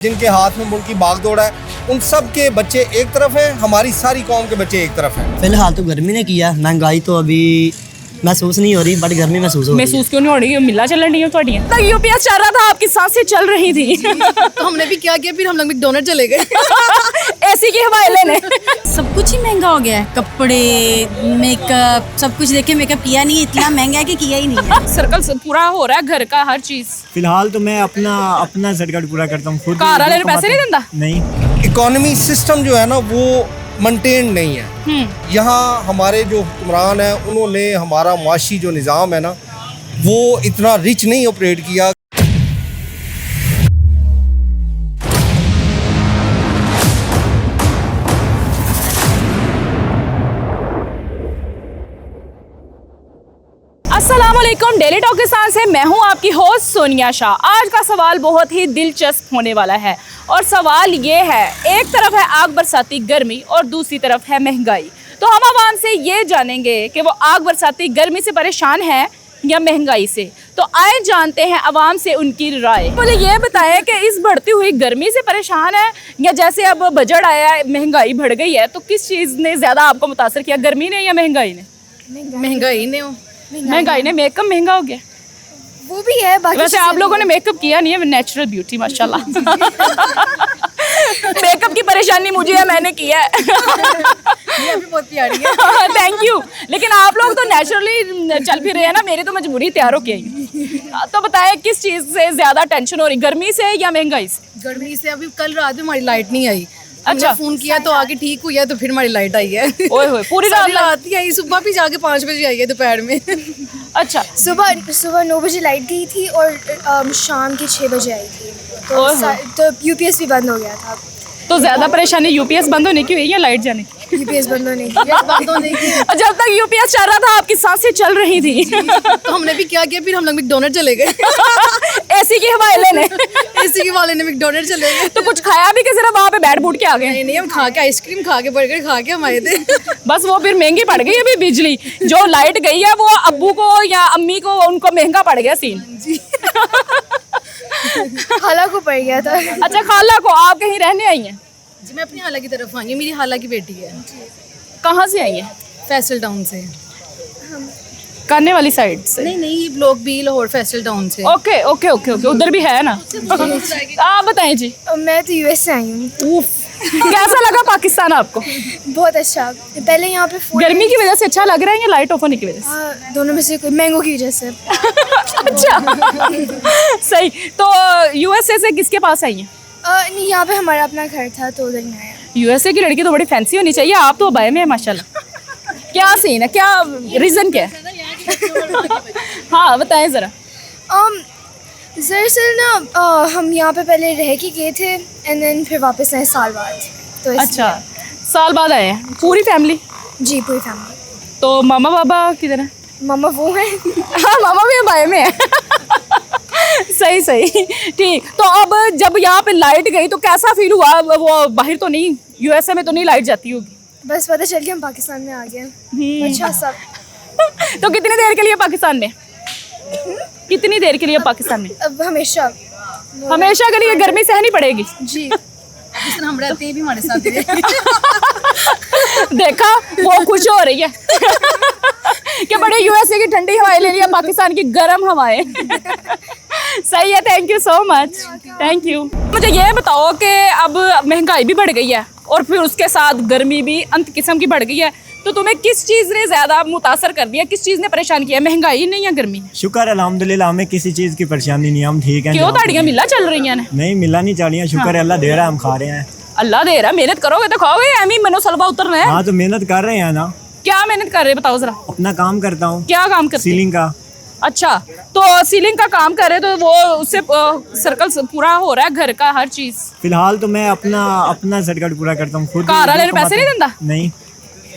जिनके हाथ में मुल्क की बागदौड़ है, उन सब के बच्चे एक तरफ हैं, हमारी सारी कौम के बच्चे एक तरफ हैं। फिलहाल तो गर्मी ने किया, महंगाई तो अभी महसूस नहीं हो रही, बट गर्मी महसूस हो रही है। महसूस क्यों नहीं हो रही? मिला चलन नहीं हो थोड़ी तक यूपीएस चल रहा था, आपकी सांसें चल रही थी। तो हमने भी क्या किया, फिर हम लोग मैकडॉनल्ड चले गए एसी की हवाएं लेने। सब कुछ ही महंगा हो गया है, कपड़े, मेकअप, सब कुछ देखे मेकअप किया नहीं, इतना महंगा है कि किया ही नहीं है। सर्कल पूरा हो रहा है, घर का हर चीज। फिलहाल तो मैं अपना सर्कल पूरा करता हूँ खुद। कार वाले पैसे नहीं देता? नहीं। इकोनॉमी सिस्टम जो है ना वो मेंटेन नहीं है। यहाँ हमारे जो हुक्मरान हैं उन्होंने हमारा माशी जो निज़ाम है ना वो इतना रिच नहीं ऑपरेट किया। अस्सलामुअलैकुम, डेली टॉक के साथ से मैं हूं आपकी होस्ट सोनिया शाह। आज का सवाल बहुत ही दिलचस्प होने वाला है और सवाल ये है, एक तरफ है आग बरसाती गर्मी और दूसरी तरफ है महंगाई। तो हम आवाम से ये जानेंगे कि वो आग बरसाती गर्मी से परेशान है या महंगाई से। तो आए जानते हैं आवाम से उनकी राय। मुझे ये बताएं कि इस बढ़ती हुई गर्मी से परेशान है या जैसे अब बजट आया है महंगाई बढ़ गई है, तो किस चीज़ ने ज़्यादा आपको मुतासर किया, गर्मी ने या महंगाई ने? महंगाई ने महंगाई ने। मेकअप महंगा हो गया वो भी है। बाकी वैसे आप लोगों ने मेकअप किया नहीं है, नेचुरल ब्यूटी माशाल्लाह। मेकअप की परेशानी मुझे है, मैंने किया है। ये भी बहुत प्यारी है। Thank you. लेकिन आप लोग तो नेचुरली चल फिर रहे हैं ना, मेरी तो मजबूरी तैयार हो गई। तो बताएं किस चीज़ से ज़्यादा टेंशन हो रही, गर्मी से या महंगाई से? गर्मी से। अभी कल रात में हमारी लाइट नहीं आई। अच्छा, फोन किया तो आगे ठीक हुई है, तो फिर हमारी लाइट आई है। ओए होए, पूरी रात ही आई। सुबह भी जाके 5 बजे आई है दोपहर में। अच्छा, सुबह 9 बजे लाइट गई थी और शाम के 6 बजे आई थी। तो यूपीएस भी बंद हो गया था। तो ज़्यादा परेशानी यूपीएस बंद होने की हुई या लाइट जाने की? यूपीएस बंद होने की। और जब तक यूपीएस चल रहा था आपकी सांसें चल रही थी। तो हमने भी क्या किया, फिर हम लोग मैकडॉनल्ड चले गए। एसी की हवाएं लेने। एसी के वाले ने मैकडॉनल्ड चले गए। तो कुछ खाया भी कि सिर्फ वहाँ पे बैठ बूट के आ गए? नहीं, हम खा के आइसक्रीम खा के बर्गर खा के हम आए थे। बस वो फिर महंगी पड़ गई अभी बिजली। जो लाइट गई है वो अब्बू को या अम्मी को, उनको महंगा पड़ गया सीन। खाला को पड़ गया था। अच्छा, खाला को। आप कहीं रहने आई हैं? जी, मैं अपनी खाला की तरफ आई हूँ। मेरी खाला की बेटी है। कहाँ से आई हैं? फैसल टाउन से। काने वाली साइड से? नहीं, ब्लॉक बी लाहौर फैसल टाउन से। ओके ओके ओके ओके, उधर भी है ना। आप बताएं जी। मैं तो यूएस से आई हूँ। कैसा लगा पाकिस्तान आपको? बहुत अच्छा। पहले यहाँ पे गर्मी की वजह से अच्छा लग रहा है या लाइट ऑफ होने की वजह से? दोनों में से कोई, मैंगो की वजह से। अच्छा सही। तो यूएसए से किसके पास आई हैं? नहीं, यहाँ पे हमारा अपना घर था तो उधर में आया। यूएसए की लड़की तो बड़ी फैंसी होनी चाहिए, आप तो बाय में है माशाल्लाह। क्या सीन है, क्या रीज़न क्या है? हाँ बताएं ज़रा। दरअसल ना हम यहाँ पे पहले रह के गए थे एंड देन फिर वापस आए साल बाद। तो अच्छा, साल बाद आए हैं पूरी फैमिली? जी, पूरी फैमिली। तो मामा बाबा किधर हैं? मामा वो हैं। हाँ, मामा भी बाय में है। सही सही, ठीक। तो अब जब यहाँ पे लाइट गई तो कैसा फील हुआ? वो बाहर तो नहीं, यूएसए में तो नहीं लाइट जाती होगी? बस पता चल के हम पाकिस्तान में आ गए। अच्छा सब। तो कितनी देर के लिए पाकिस्तान में? कितनी देर के लिए पाकिस्तान में? अब हमेशा के लिए गर्मी सहनी पड़ेगी? जी। जिस तरह हम रहते हैं भी हमारे साथ ही। देखा, वो खुश हो रही है कि बड़े यूएसए की ठंडी हवाएं ले रही है, पाकिस्तान की गर्म हवाएं। सही है, thank you so much. Thank you. मुझे ये बताओ कि अब महंगाई भी बढ़ गई है और फिर उसके साथ गर्मी भी अंत किस्म की बढ़ गई है, तो तुम्हें किस चीज़ ने ज़्यादा मुतासर कर दिया, किस चीज़ ने परेशान किया, महंगाई नहीं या गर्मी? शुक्र अल्हम्दुलिल्लाह, हमें किसी चीज़ की परेशानी नहीं है, हम ठीक हैं। क्यों ताड़ियाँ मिला चल रही हैं? नहीं, मिला नहीं चाहिए। शुक्र है, अल्लाह दे रहा है, हम खा रहे हैं। अल्लाह दे रहा है, मेहनत करोगे तो खाओगे, एम ही मनो सलवा उतरना है। हाँ, तो मेहनत कर रहे हैं ना। क्या मेहनत कर रहे बताओ जरा। अपना काम करता हूँ। क्या काम करते? सीलिंग का। अच्छा, तो सीलिंग का काम कर रहे तो वो उससे सर्कल पूरा हो रहा है, घर का हर चीज़। फिलहाल तो मैं अपना सर्कल पूरा करता हूँ खुद। कार वाले ने पैसे नहीं देता? नहीं।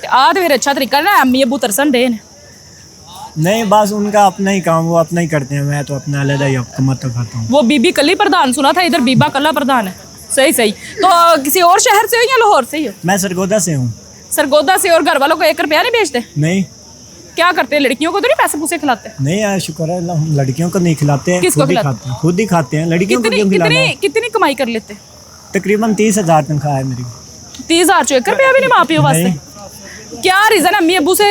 तो फिर अच्छा तरीका ना, अम्मी अबू तरसन दे नहीं, बस उनका अपना ही काम, वो अपना ही करते हैं। मैं तो अपना अलग ही कमत खाता हूँ। वो बीबी कली प्रधान सुना था, इधर बीबा कला प्रधान है। सही सही। तो किसी और शहर से हो या लाहौर से ही हो? मैं सरगोदा से हूँ। सरगोदा से। और घर वालों को 1 रुपया नहीं भेजते? नहीं। क्या करते हैं, लड़कियों को तो नहीं पैसे पूसे खिलाते? नहीं यार, शुक्र है, हम लड़कियों को नहीं खिलाते हैं, किसको खुद ही खिलाते? खाते हैं, खुद ही खाते हैं। लड़कियों को क्यों खिलाना है? कितनी कमाई कर लेते? तकरीबन 30,000 तनख्वाह है मेरी। 30,000 चो 1 रुपया भी नहीं माँ प्यो वास्ते? क्या रीजन है? अम्मी अबू से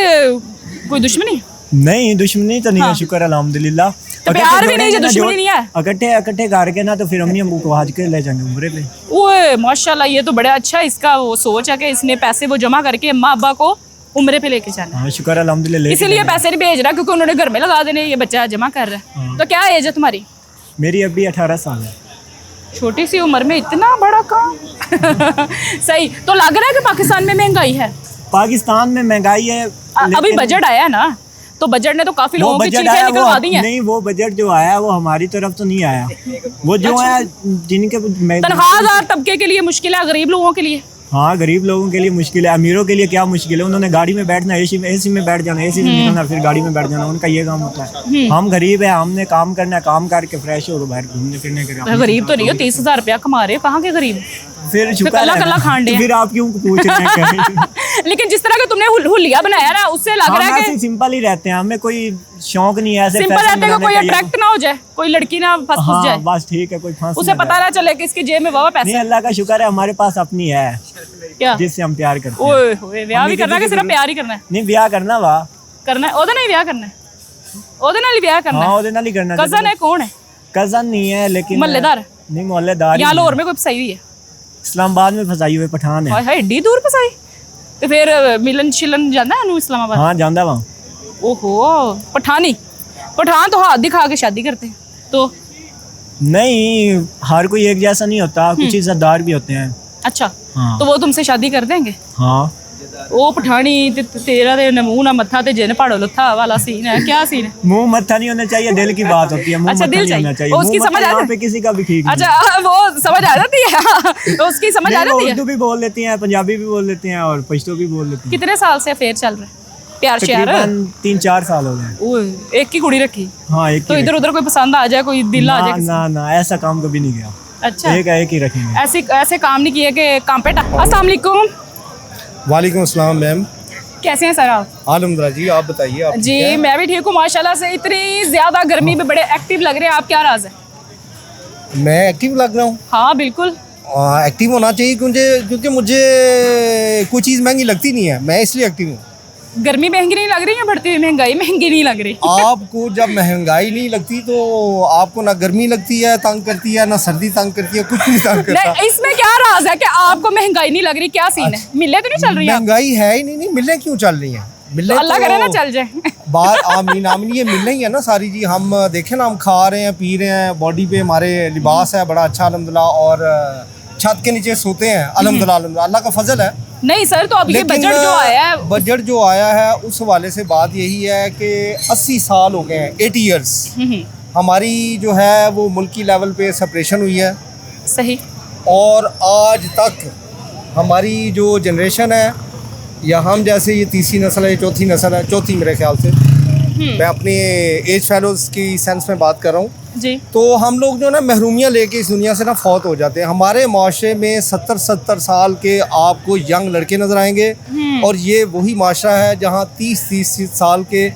कोई दुश्मनी? नहीं, दुश्मनी तो नहीं है, शुक्र अल्हम्दुलिल्लाह। तो प्यार भी नहीं जो दुश्मनी नहीं है? इकट्ठे करके ना तो फिर अम्मी अबू को आज के ले जाएंगे उम्रे पे। ओए माशाल्लाह, ये तो बड़ा अच्छा इसका वो सोच है कि इसने पैसे वो जमा करके अम्मा अब्बा को उम्रे पे लेके जाना। हाँ, शुक्र अल्हम्दुलिल्लाह। इसीलिए पैसे नहीं भेज रहा क्योंकि उन्होंने घर में लगा देने, ये बच्चा जमा कर रहा है। तो क्या एज है तुम्हारी? मेरी अभी 18 साल है। छोटी सी उम्र में इतना बड़ा काम। सही। तो लग रहा है कि पाकिस्तान में महंगाई है? पाकिस्तान में महंगाई है। अभी बजट आया ना, तो बजट ने तो काफी लोगों की चीखें निकलवा दी हैं। नहीं, वो बजट जो आया वो हमारी तरफ तो नहीं आया। वो जो है जिनके तनख्वाहदार तबके के लिए मुश्किल है, गरीब लोगों के लिए। हाँ, गरीब लोगों के लिए मुश्किल है। अमीरों के लिए क्या मुश्किल है? उन्होंने गाड़ी में बैठना, एसी में बैठ जाना, एसी में निकलना, फिर गाड़ी में बैठ जाना, उनका ये काम होता है। हम गरीब है, हमने काम करना है, काम करके फ्रेश हो बाहर घूमने फिरने के। गरीब तो नहीं हो, 30,000 रुपया कमा रहे, कहाँ के गरीब? फिर कल्ला खान दे। फिर आप क्यों पूछ रहे हैं? लेकिन जिस तरह का तुमने हुलिया बनाया ना, उससे लग रहा है कि सिंपल ही रहते हैं, हमें कोई शौक नहीं है ऐसे। सिंपल रहते हैं, कोई अट्रैक्ट ना हो जाए, कोई लड़की ना फंस जाए, बस ठीक है, कोई फंस उसे पता ना चले कि इसकी जेब में वावा पैसे। नहीं, अल्लाह का शुक्र है हमारे पास अपनी है, क्या जिससे हम प्यार करते हैं। ओए होए, ब्याह भी करना है कि सिर्फ प्यार ही करना है? नहीं, ब्याह करना वाह करना है, ओदे नहीं ब्याह करना है, ओदे नाल ही ब्याह करना है। हाँ, ओदे नाल ही करना। कजन है? कौन है? कजन नहीं है, लेकिन मोहल्लेदार? नहीं, मोहल्लेदार। यहाँ लाहौर में कोई फसाई हुई है? इस्लामाबाद में फसाई हुई पठान है। हाय, एड्डी दूर फसाई। तो फिर मिलन शिलन जाना है इस्लामाबाद? हाँ, जांदा वहाँ। ओहो, पठान तो हाथ दिखा के शादी करते हैं। तो नहीं, हर कोई एक जैसा नहीं होता, कुछ इज्जतदार भी होते हैं। अच्छा, हाँ। तो वो तुमसे शादी कर देंगे? हाँ। वो पठानी तेरा ते मुंह ना मत्था ते जिन पहाड़ो लथा वाला सीन है, क्या सीन है? मुंह मत्था नहीं होना चाहिए, दिल की बात होती है। मुंह अच्छा, मत्था दिल नहीं होना चाहिए। उसकी मुंह समझ मत्था आ यहाँ पे किसी का भी ठीक नहीं। अच्छा, वो समझ आ जाती है। तो उसकी समझ आ जाती है? उर्दू भी बोल लेती हैं, पंजाबी भी बोल लेते हैं और पश्तो भी बोल लेते हैं। कितने साल से अफेयर चल रहा है? प्यार श्यार? तकरीबन 3-4 साल हो गए। ओए, एक की कुड़ी रखी? हाँ, एक तो इधर उधर कोई पसंद आ जाए, कोई दिल आ जाए किसी? ना, ऐसा काम कभी नहीं किया। अच्छा, एक ही रखेंगे। ऐसे काम नहीं किए कि काम पे अस्सलाम वालेकुम। वालेकुम अस्सलाम मैम। कैसे हैं सर आप? आलमदुलिल्लाह जी, आप बताइए। आप जी, मैं भी ठीक हूँ माशाल्लाह से। इतनी ज्यादा गर्मी में बड़े एक्टिव लग रहे हैं आप, क्या राज है? मैं एक्टिव लग रहा हूँ? हाँ बिल्कुल एक्टिव होना चाहिए, क्योंकि मुझे कोई चीज़ महंगी लगती नहीं है, मैं इसलिए एक्टिव हूँ। गर्मी महंगी नहीं लग रही है, बढ़ती हुई महंगाई महंगी नहीं लग रही? आपको जब महंगाई नहीं लगती तो आपको ना गर्मी लगती है तंग करती है, ना सर्दी तंग करती है, कुछ नहीं तंग करता। नहीं, इसमें क्या राज है कि आपको महंगाई नहीं लग रही? क्या सीन है? मिले तो नहीं चल रही? महंगाई है ही नहीं, मिलने क्यों चल रही है? मिलने अल्लाह करे ना चल जाए। बात आमीन आमीन, ये मिलना ही है ना सारी जी। हम देखें ना, हम खा रहे हैं, पी रहे हैं, बॉडी पे हमारे लिबास है बड़ा अच्छा अल्हम्दुलिल्लाह, और छत के नीचे सोते हैं अल्हम्दुलिल्लाह, अल्लाह का फजल है। नहीं सर, तो अब ये बजट जो आया है, बजट जो आया है उस हवाले से बात यही है कि 80 साल हो गए हैं, 80 ईयर्स हमारी जो है वो मुल्की लेवल पे सेपरेशन हुई है। सही। और आज तक हमारी जो जनरेशन है, या हम जैसे ये तीसरी नस्ल है, चौथी नस्ल है, चौथी मेरे ख्याल से, मैं अपने एज फेलोज की सेंस में बात कर रहा हूँ जी। तो हम लोग जो ना महरूमियाँ लेके इस दुनिया से ना फौत हो जाते हैं। हमारे माशरे में 70-70 साल के आपको यंग लड़के नजर आएंगे, और ये वही माशरा है जहाँ 30-30 साल के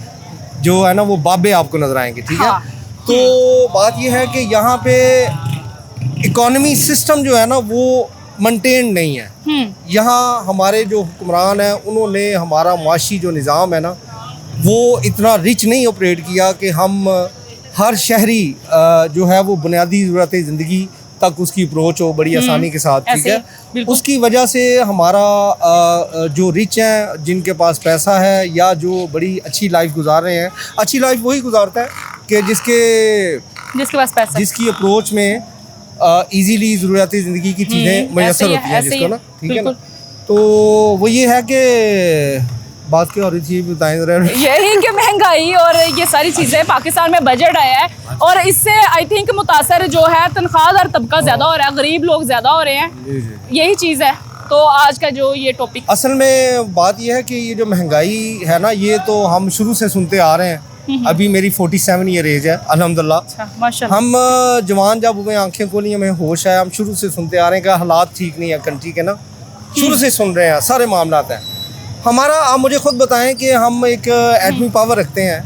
जो है ना वो बाबे आपको नजर आएंगे। ठीक है, तो बात ये है कि यहाँ पे इकोनॉमी सिस्टम जो है ना वो मेंटेन नहीं है। यहाँ हमारे जो हुक्मरान हैं उन्होंने हमारा माशी जो निज़ाम है ना वो इतना रिच नहीं ऑपरेट किया कि हम हर शहरी जो है वो बुनियादी ज़रूरत ज़िंदगी तक उसकी अप्रोच हो बड़ी आसानी के साथ। ठीक है, उसकी वजह से हमारा जो रिच हैं, जिनके पास पैसा है या जो बड़ी अच्छी लाइफ गुजार रहे हैं, अच्छी लाइफ वही गुजारता है कि जिसके पास पैसा, जिसकी अप्रोच में इजीली ज़रूरती ज़िंदगी की चीज़ें मैसर होती हैं जिसको ना। ठीक है ना, तो वो ये है कि बात क्या हो रही थी, बताएं जरा। यही कि महंगाई और ये सारी चीज़ें, पाकिस्तान में बजट आया है और इससे आई थिंक मुतासर जो है तनख्वाहदार तबका ज़्यादा हो रहा है, गरीब लोग ज़्यादा हो रहे हैं, यही चीज़ है। तो आज का जो ये टॉपिक, असल में बात ये है कि ये जो महंगाई है ना, ये तो हम शुरू से सुनते आ रहे हैं। अभी मेरी 47 ईयर एज है अल्हम्दुलिल्लाह। अच्छा, माशाल्लाह। हम जवान जब हुए, आंखें खोली, हमें होश है, हम शुरू से सुनते आ रहे हैं कि हालात ठीक नहीं है कंट्री के ना, शुरू से सुन रहे हैं सारे मामलात हैं। हमारा, आप मुझे खुद बताएं कि हम एक एटमी पावर रखते हैं,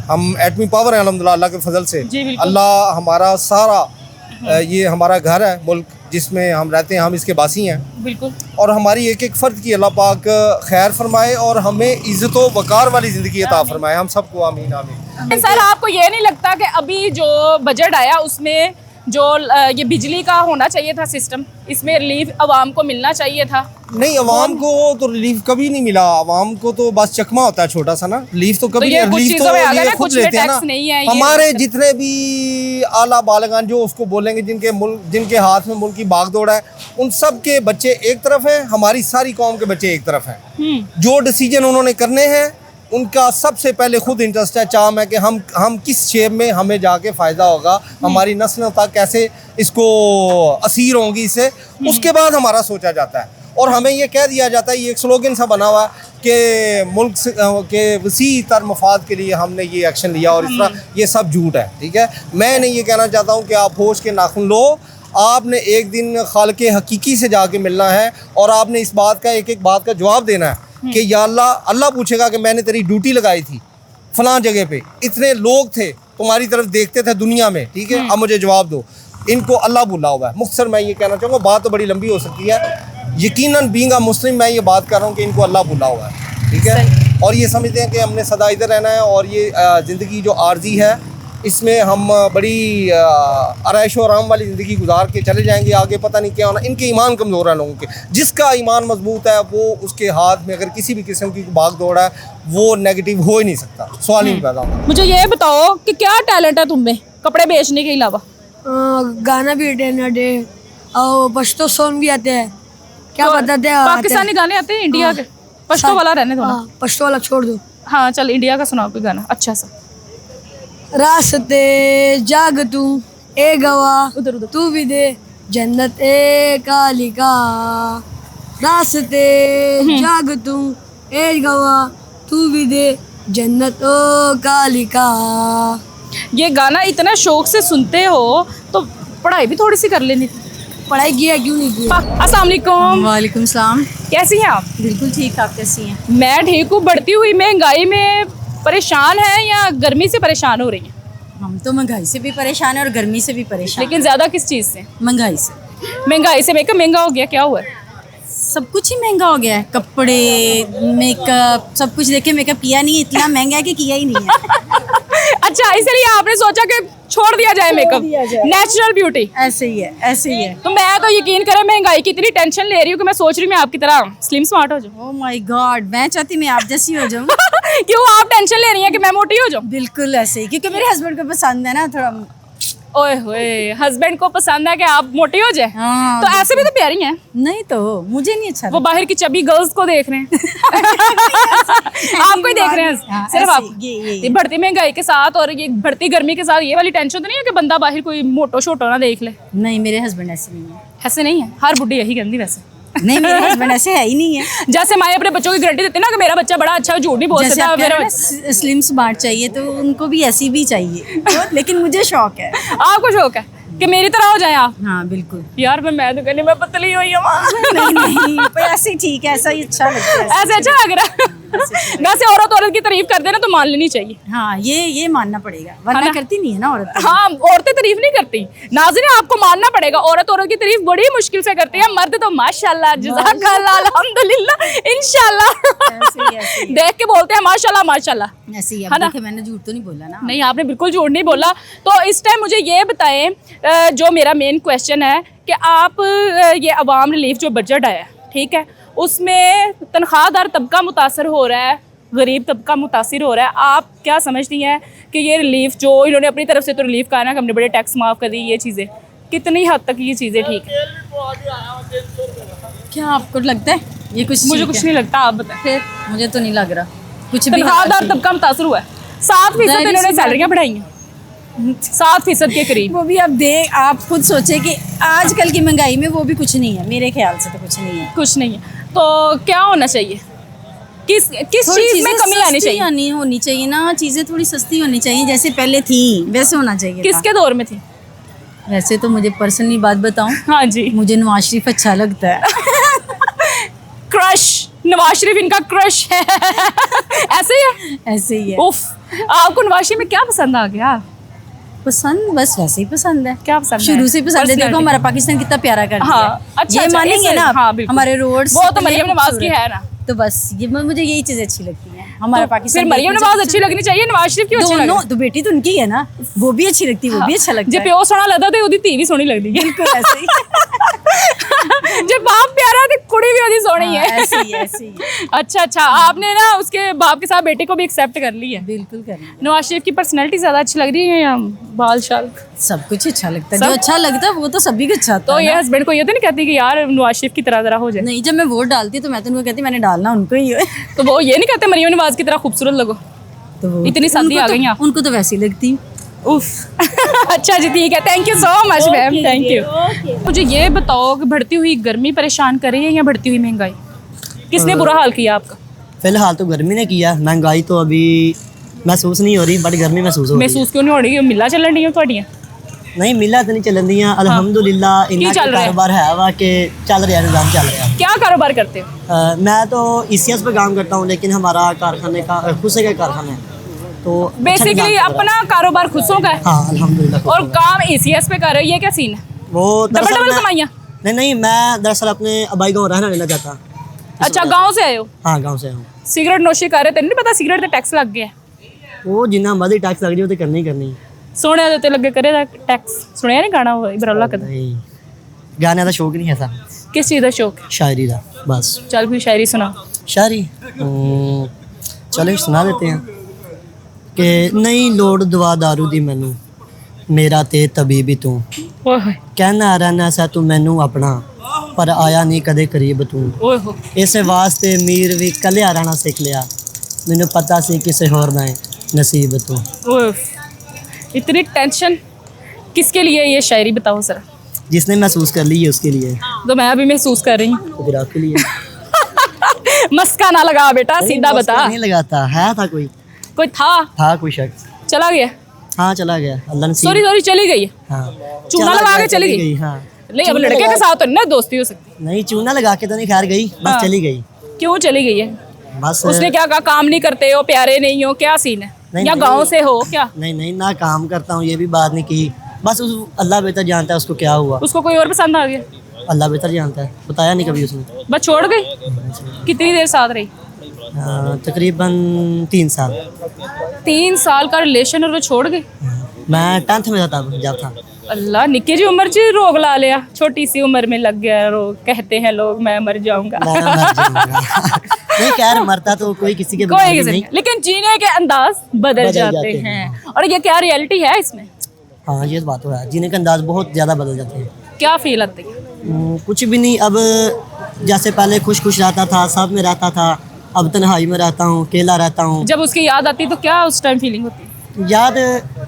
हम एटमी पावर हैं अल्हम्दुलिल्लाह अल्लाह के फजल से। जी बिल्कुल। अल्लाह हमारा सारा ये हमारा घर है मुल्क, जिसमें हम रहते हैं, हम इसके बासी हैं। बिल्कुल। और हमारी एक एक फ़र्द की अल्लाह पाक खैर फरमाए और हमें इज़्ज़त व वक़ार वाली ज़िंदगी अता फरमाए, हम सबको आमीन आमीन। सर आपको ये नहीं लगता कि अभी जो बजट आया उसमें जो ये बिजली का होना चाहिए था सिस्टम, इसमें रिलीफ आवाम को मिलना चाहिए था? नहीं, अवाम को तो रिलीफ कभी नहीं मिला, अवाम को तो बस चकमा होता है छोटा सा ना, रिलीफ तो कभी ये नहीं, कुछ रिलीफ चीज़ों में आ तो गया ये ना, खुद कुछ में लेते हैं टैक्स ना। नहीं है, ये हमारे जितने भी आला बालगान जो उसको बोलेंगे, जिनके हाथ में मुल्क की बागदौड़ है, उन सब के बच्चे एक तरफ हैं, हमारी सारी कौम के बच्चे एक तरफ हैं। जो डिसीजन उन्होंने करने हैं उनका सबसे पहले खुद इंटरेस्ट है, चाम है कि हम किस शेप में हमें जाके फ़ायदा होगा, हमारी नस्लों तक कैसे इसको असीर होंगी इससे, उसके बाद हमारा सोचा जाता है। और हमें ये कह दिया जाता है, ये एक स्लोगन सा बना हुआ है कि मुल्क के वसी तर मफाद के लिए हमने ये एक्शन लिया, और इस तरह ये सब झूठ है। ठीक है, मैं नहीं ये कहना चाहता हूँ कि आप होश के नाखून लो, आपने एक दिन खालिक़ हकीकी से जाके मिलना है और आपने इस बात का एक एक बात का जवाब देना है कि या अल्लाह, अल्लाह पूछेगा कि मैंने तेरी ड्यूटी लगाई थी फलां जगह पे, इतने लोग थे तुम्हारी तरफ देखते थे दुनिया में, ठीक है, अब मुझे जवाब दो। इनको अल्लाह बुला हुआ है। मुख्तसर मैं ये कहना चाहूँगा, बात तो बड़ी लंबी हो सकती है, यकीनन बीइंग अ मुस्लिम मैं ये बात कर रहा हूँ कि इनको अल्लाह बुला हुआ है, ठीक है, और ये समझते हैं कि हमने सदा इधर रहना है, और ये ज़िंदगी जो आर्जी है इसमें हम बड़ी आराइश और आराम वाली ज़िंदगी गुजार के चले जाएंगे, आगे पता नहीं क्या होना। इनके ईमान कमज़ोर है लोगों के, जिसका ईमान मजबूत है वो उसके हाथ में अगर किसी भी किस्म की भाग दौड़ है वो नेगेटिव हो ही नहीं सकता, सवाल ही नहीं पैदा होगा। मुझे ये बताओ कि क्या टैलेंट है तुम में कपड़े बेचने के अलावा? गाना भी अटेंड डे और पश्तो सॉन्ग भी आते हैं, क्या बताते हैं, पाकिस्तानी गाने आते हैं, इंडिया के? पश्तो वाला रहने दो ना। पश्तो वाला छोड़ दो। हाँ चल, इंडिया का सुनाओ कोई गाना अच्छा सा। रास्ते जाग तू ए गवा, उधर तू भी दे जन्नत ए कालिका, रास्ते जाग तू ए गवा, तू भी दे जन्नत ओ कालिका। ये गाना इतना शौक से सुनते हो तो पढ़ाई भी थोड़ी सी कर लेनी थी। पढ़ाई किया क्यों नहीं किया? अस्सलाम वालेकुम। वालेकुम सलाम। कैसी हैं आप? बिल्कुल ठीक, आप कैसी हैं? मैं ठीक हूँ। बढ़ती हुई महंगाई में परेशान है या गर्मी से परेशान हो रही हैं? हम तो महंगाई से भी परेशान है और गर्मी से भी परेशान। लेकिन ज़्यादा किस चीज़ से? महंगाई से। महंगाई से मेकअप महंगा हो गया, क्या हुआ है? सब कुछ ही महंगा हो गया है, कपड़े, मेकअप, सब कुछ देखे मेकअप किया नहीं है, इतना महंगा है कि किया ही नहीं है। अच्छा, इसलिए आपने सोचा कि छोड़ दिया जाए मेकअप, नेचुरल ब्यूटी। ऐसे ही है, ऐसे ही है। तो मैं तो यकीन करें महंगाई की इतनी टेंशन ले रही हूँ कि मैं सोच रही हूँ मैं आपकी तरह स्लिम स्मार्ट हो जाऊँ। ओह माय गॉड, मैं चाहती मैं आप जैसी हो जाऊँ। क्यों आप टेंशन ले रही हैं कि मैं मोटी हो जाऊँ? बिल्कुल ऐसे ही, क्योंकि मेरे हस्बैंड को पसंद है ना थोड़ा। ओए होए, हस्बैंड को पसंद है कि आप मोटी हो जाए? हाँ, तो ऐसे भी तो प्यारी हैं। नहीं तो मुझे नहीं अच्छा वो बाहर की चबी गर्ल्स को देख रहे हैं। आपको ही देख रहे हैं हाँ, सिर्फ ऐसे, आप। ये बढ़ती महंगाई के साथ और ये बढ़ती गर्मी के साथ ये वाली टेंशन तो नहीं है कि बंदा बाहर कोई मोटो शोटो ना देख ले? नहीं, मेरे हस्बैंड ऐसे नहीं है। ऐसे नहीं है, हर बुढ़ी यही कहती वैसे। नहीं, मेरे हस्बैंड ऐसे है ही नहीं है। जैसे माँ अपने बच्चों की गारंटी देती ना कि मेरा बच्चा बड़ा अच्छा, झूठ नहीं बोल जैसे सकता आप कह मेरा रहे हैं ना स्लिम स्मार्ट चाहिए, तो उनको भी ऐसी भी चाहिए, लेकिन मुझे शौक है। आपको शौक है कि मेरी तरह हो जाए आप? हाँ बिल्कुल। यार मैं तो कहनी मैं पतली हुई हूँ। नहीं नहीं, पर ऐसे ही ठीक है, ऐसा ही अच्छा लगता है। ऐसे अच्छा लग रहा है। वैसे औरत की तारीफ कर देना तो मान लेनी चाहिए। हाँ, ये मानना पड़ेगा, वरना करती नहीं है ना औरत। हाँ, औरतें तारीफ नहीं करती। नाज़रीन, आपको मानना पड़ेगा, औरत की तारीफ बड़ी मुश्किल से करती है, मर्द तो माशाल्लाह, जज़ाकल्लाह, अल्हम्दुलिल्लाह, इंशाल्लाह देख के बोलते हैं माशाल्लाह माशाल्लाह। ऐसे ही है ना? देखिए, मैंने झूठ तो नहीं बोला ना। नहीं, आपने बिल्कुल झूठ नहीं बोला। तो इस टाइम मुझे ये बताएं, जो मेरा मेन क्वेश्चन है कि आप ये अवाम रिलीफ जो बजट आया है, ठीक है, उसमें तनख्वाहदार तबका मुतासर हो रहा है, गरीब तबका मुतासर हो रहा है। आप क्या समझती हैं कि ये रिलीफ जो इन्होंने अपनी तरफ से तो रिलीफ कहा ना कि हमने बड़े टैक्स माफ़ कर दी, ये चीज़ें कितनी हद तक ये चीज़ें ठीक है? क्या आपको लगता है ये कुछ? मुझे कुछ नहीं लगता, आप बताएं। फिर मुझे तो नहीं लग रहा कुछ भी। तनख्वाहदार तबका मुतासर हुआ है, 7% इन्होंने सैलरियाँ बढ़ाई हैं, 7% के करीब। वो भी आप खुद सोचे कि आजकल की महंगाई में वो भी कुछ नहीं है, मेरे ख्याल से तो कुछ नहीं है। कुछ नहीं है, तो क्या होना चाहिए? किस चीज़ में कमी आनी चाहिए? होनी चाहिए ना, चीज़ें थोड़ी सस्ती होनी चाहिए, जैसे पहले थी वैसे होना चाहिए। किसके दौर में थी? वैसे तो मुझे पर्सनली बात बताऊं, हाँ जी, मुझे नवाज शरीफ अच्छा लगता है। क्रश, नवाज शरीफ इनका क्रश है। ऐसे ही है? ऐसे ही है। उफ, आपको नवाज शरीफ में क्या पसंद आ गया? पसंद बस वैसे ही पसंद है। क्या पसंद है? शुरू से पसंद है। देखो Personality। हमारा पाकिस्तान कितना प्यारा कर दिया हाँ, है। अच्छा, ये अच्छा, मानेंगे इस- ना आप? हाँ, बिल्कुल। हमारे रोड वो तो मरियम नवाज की है ना। तो बस ये मुझे यही चीजें अच्छी लगती हैं। हमारा तो पाकिस्तान फिर मरियम नवाज अच्छी लगनी चाहिए, नवाज शरीफ क्यों अच्छी लगनी? दोनों तो बेटी तो उनकी है ना, वो भी अच्छी लगती है, वो भी अच्छा लगता जे है। प्यो सोना लगता तो ਉਹਦੀ ਧੀ भी सोनी लगती है। बिल्कुल ऐसे ही। जे बाप प्यारा तो कुड़ी भी ਉਹਦੀ सोनी है। हाँ, ऐसे ही ऐसे ही। अच्छा अच्छा, आपने ना उसके बाप के साथ बेटे को भी एक्सेप्ट कर ली है। बिल्कुल करना। नवाज शरीफ की पर्सनैलिटी ज्यादा अच्छी लग रही है या बाल शाल? सब कुछ अच्छा लगता है, सब? जो अच्छा लगता है वो तो सभी को अच्छा होता तो है ये ना। हस्बैंड को ये तो नहीं कहती कि यार नवाज शरीफ की तरह जरा हो जाए? नहीं, जब मैं वोट डालती तो मैं तो उनको कहती मैंने डालना उनको ही है। तो वो ये नहीं कहते मरियम नवाज की तरह खूबसूरत लगो? तो वो इतनी शादी आ गई आप। उनको तो वैसे ही लगती है। उफ। अच्छा जी, ठीक है, thank you so much ma'am, thank you. मुझे ये बताओ कि बढ़ती हुई गर्मी परेशान कर रही है या बढ़ती हुई महंगाई? किसने बुरा हाल किया आपका? फिलहाल तो गर्मी ने किया, महंगाई तो अभी महसूस नहीं हो रही, बट गर्मी महसूस हो रही महसूस क्यों नहीं हो रही? मिला चलन डी ਤੁਹਾਡੀਆਂ? है। नहीं मिला तो नहीं चलन दियां, अल्हम्दुलिल्लाह इन्ना चल रहा है? कारोबार है वा कि चल रहा है, निजाम चल रहा है। क्या कारोबार करते हो? मैं तो ECS पे काम करता हूँ, लेकिन हमारा कारखाने का खुद से का कारखाना है, तो अच्छा निजाम बेसिकली चल रहा है। अपना कारोबार खुदों का है हाँ अल्हम्दुलिल्लाह। और काम ACS पे कर रहे हो, ये क्या सीन है? वो डबल दरअसल डबल मैं- कमाइयाँ? नहीं नहीं, मैं दरअसल अपने अबाई गाँव रहना लेना चाहता। अच्छा, गांव से आए हो? हाँ गाँव से हूँ। सिगरेट नोशी कर रहे थे, नहीं पता सिगरेट ਤੇ टैक्स लग गया? वो जिन्ना मर्जी टैक्स लग रही हो तो करनी ही करनी। सोने ਦੇ ਉੱਤੇ ਲੱਗੇ ਕਰੇ ਦਾ ਟੈਕਸ। ਸੁਣਿਆ ਨਹੀਂ ਗਾਣਾ ਉਹ ਇਬਰਾਲਾ ਕਦਾ? नहीं गाने का शौक नहीं है ऐसा, किस चीज़ का शौक? शायरी का बस। चल कोई शायरी सुना। शायरी चलो सुना देते हैं कि नहीं लोड़ दवा दारू दी मैनू, मेरा ते तबीब ही तू, ओए होए कहना रहना सा तू मैनू अपना, पर आया नहीं कदे करीब तू। ओए हो। इस वास्ते मीर भी कलिया रहना सीख लिया, मैनू पता सी किसे होर ना नसीब तू। ओए, इतनी टेंशन किसके लिए? ये शायरी बताओ जरा। जिसने महसूस कर ली है उसके लिए, तो मैं अभी महसूस कर रही हूँ। तो फिर आपके लिए। मस्का ना लगा बेटा, सीधा नहीं, बता। नहीं लगाता है, था कोई कोई कोई शख्स। चला गया? हाँ चला गया, अल्लाह ने सॉरी सॉरी, चली गई है। हाँ चूना चला लगा गया, के चली गई? हाँ नहीं, अब चूना लड़के के लगा- साथ तो नहीं ना दोस्ती हो सकती। नहीं चूना लगा के तो नहीं खैर गई, बस हाँ। चली गई क्यों चली गई है? बस। उसने क्या कहा, काम नहीं करते हो, प्यारे नहीं हो, क्या सीन है? नहीं, या नहीं। गांव से हो क्या? नहीं नहीं, ना काम करता हूँ ये भी बात नहीं की, बस उस अल्लाह बेहतर जानता है उसको क्या हुआ। उसको कोई और पसंद आ गया? अल्लाह बेहतर जानता है, बताया नहीं कभी उसने। बस छोड़ गई? कितनी देर साथ रही? तकरीबन 3 साल। 3 साल का रिलेशन और वो छोड़ गई? मैं 10th में था तब, जब था। अल्लाह, निक्की जी उम्र च रोग ला लिया, छोटी सी उम्र में लग गया रोग। कहते हैं लोग मैं मर जाऊंगा। मैं मर जाऊंगा। नहीं खैर, मरता तो कोई किसी के कोई बगैर किसी नहीं। नहीं, लेकिन जीने के अंदाज बदल जाते हैं। और ये क्या रियलिटी है इसमें? हाँ ये बात तो है, जीने का अंदाज बहुत ज़्यादा बदल जाते हैं। क्या फील आती है? कुछ भी नहीं, अब जैसे पहले खुश खुश रहता था, सब में रहता था, अब तन्हाई में रहता हूँ, अकेला रहता हूँ। जब उसकी याद आती तो क्या उस टाइम फीलिंग होती है? याद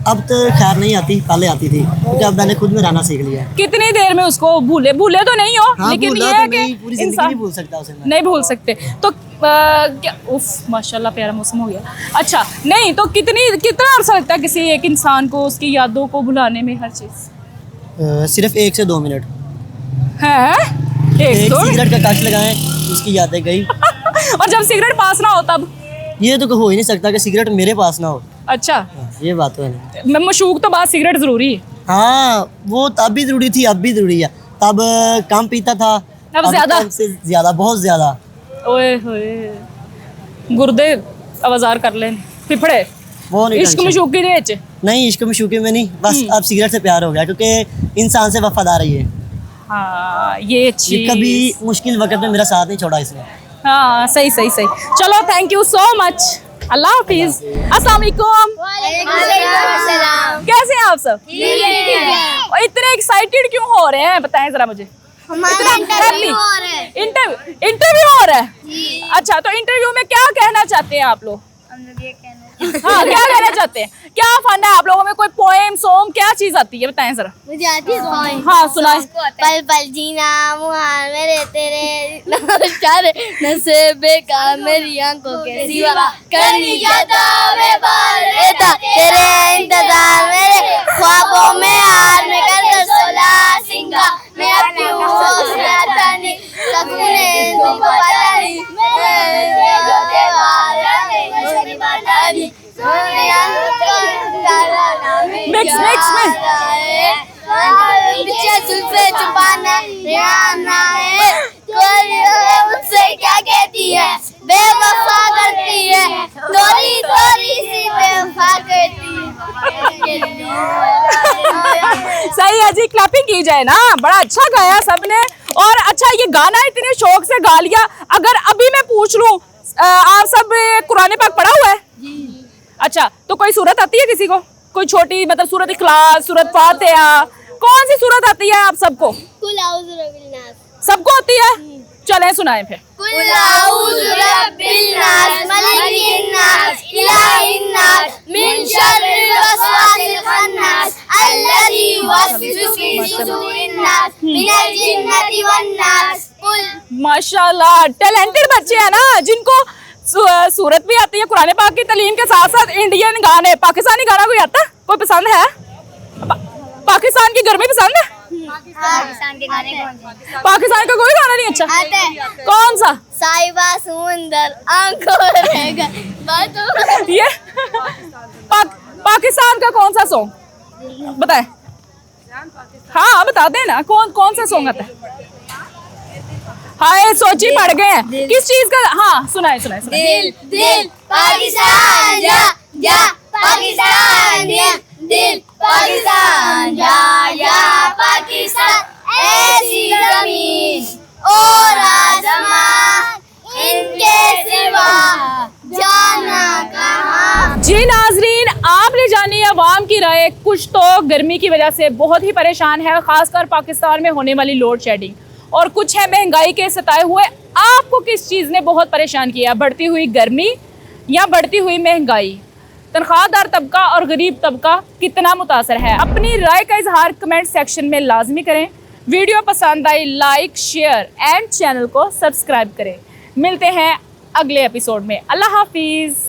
अब तो खैर नहीं आती, पहले आती थी, क्योंकि अब मैंने खुद में रहना सीख लिया है। कितनी देर में उसको भूले तो नहीं हो, हाँ, लेकिन भूला ये तो है नहीं, पूरी कि जिंदगी नहीं इंसान भूल सकता उसे मैं। नहीं भूल सकते। तो क्या उफ, माशाल्लाह प्यारा मौसम हो गया। अच्छा, नहीं तो कितना अर्सा लगता है किसी एक इंसान को उसकी यादों को भुलाने में? हर चीज़ सिर्फ 1 से 2 मिनट, है एक एक दो सिगरेट का कश लगाएं, उसकी यादें गई। और जब सिगरेट पास ना हो तब? ये तो हो ही नहीं सकता कि सिगरेट मेरे पास ना हो। अच्छा, हाँ, ये बात तो है नहीं। मैं मशूक तो बाद सिगरेट जरूरी है। हाँ वो तब भी ज़रूरी थी, अब भी ज़रूरी है। तब कम पीता था, अब ज़्यादा? कम से ज़्यादा, बहुत ज़्यादा। ओए होए, गुर्दे आवाज़ार कर लें फिफड़े। वो नहीं इश्क टेंशन। मशूकी दे च नहीं इश्क मशूकी में नहीं, बस अब सिगरेट से प्यार हो गया, क्योंकि इंसान से वफादार है ये। हाँ, ये ये कभी चीज़। मुश्किल वक्त में मेरा साथ नहीं छोड़ा इसने। हाँ, सही सही सही। चलो, थैंक यू सो मच, अल्लाह हाफिज, अस्सलाम वालेकुम। कैसे हैं आप सब? और इतने एक्साइटेड क्यों हो रहे हैं, बताएं जरा मुझे। इंटरव्यू हो रहा है? अच्छा, तो इंटरव्यू में क्या कहना चाहते हैं आप लोग? हाँ, क्या कहना चाहते हैं? क्या फन है आप लोगों में? कोई पोएम सोम क्या चीज आती है, बताएं जरा। मुझे आती है song। हाँ, सुनाएं। पल पल जीना मुहाल मेरे तेरे नमस्कार नशे बेकार मेरी आंखों के सिवा करनी जाता मैं बाल रहता तेरे इंतजार मेरे ख्वाबों में हार में कर 16 सिंगा मैं अपनी होश में आता नहीं सपने तुमको पता नहीं मैं जो देवारा नहीं पता नहीं मिक्स पीछे जुल्फे छुपाना रियाना है, कोई मुझसे क्या कहती है, बेवफा करती है, थोड़ी थोड़ी सी बेवफा करती है। सही है जी, क्लैपिंग की जाए ना, बड़ा अच्छा गाया सबने। और अच्छा ये गाना इतने शौक से गा लिया, अगर अभी मैं पूछ लूं आप सब कुरान पाक पढ़ा हुआ है? अच्छा, तो कोई सूरत आती है किसी को? कोई छोटी मतलब सूरत इखलास, सूरत फातिहा, कौन सी सूरत आती है आप सबको? कुल औज़ु बिरब्बिन नास। सबको आती है? चलें सुनाएं फिर। कुल औज़ु बिरब्बिन नास, मलिकिन नास, इलाहिन नास, मिन शर्रिल वसवासिल खन्नास, अल्लज़ी युवस्विसु फी सुदूरिन नास, मिनल जिन्नति वन नास। कुल माशाल्लाह, टैलेंटेड बच्चे हैं ना, जिनको सूरत भी आती है, कुरान पाक की तालीम के साथ साथ इंडियन गाने, पाकिस्तानी गाना कोई आता है? कोई पसंद है? पाकिस्तान की गर्मी पसंद है? पाकिस्तान के गाने कौन से? पाकिस्तान का कोई गाना नहीं अच्छा? आते हैं। कौन सा? साहिबा समुंदर आंखों में ये पाकिस्तान का कौन सा सॉन्ग बताए? हाँ बता देना, कौन सा सॉन्ग आता है? हाय सोची पड़ गए हैं, किस चीज का? हाँ सुनाए। दिल दिल पाकिस्तान जा जा, पाकिस्तान जा दिल, पाकिस्तान जा पाकिस्तान, ऐसी जमीन और आसमान, इनके सिवा जाना कहाँ। जी नाजरीन, आपने जानी अवाम की राय, कुछ तो गर्मी की वजह से बहुत ही परेशान है, खासकर पाकिस्तान में होने वाली लोड शेडिंग, और कुछ है महंगाई के सताए हुए। आपको किस चीज़ ने बहुत परेशान किया, बढ़ती हुई गर्मी या बढ़ती हुई महंगाई? तनख्वाहदार तबका और गरीब तबका कितना मुतासर है? अपनी राय का इजहार कमेंट सेक्शन में लाजमी करें। वीडियो पसंद I like share and channel को सब्सक्राइब करें। मिलते हैं अगले एपिसोड में। अल्लाह हाफिज़।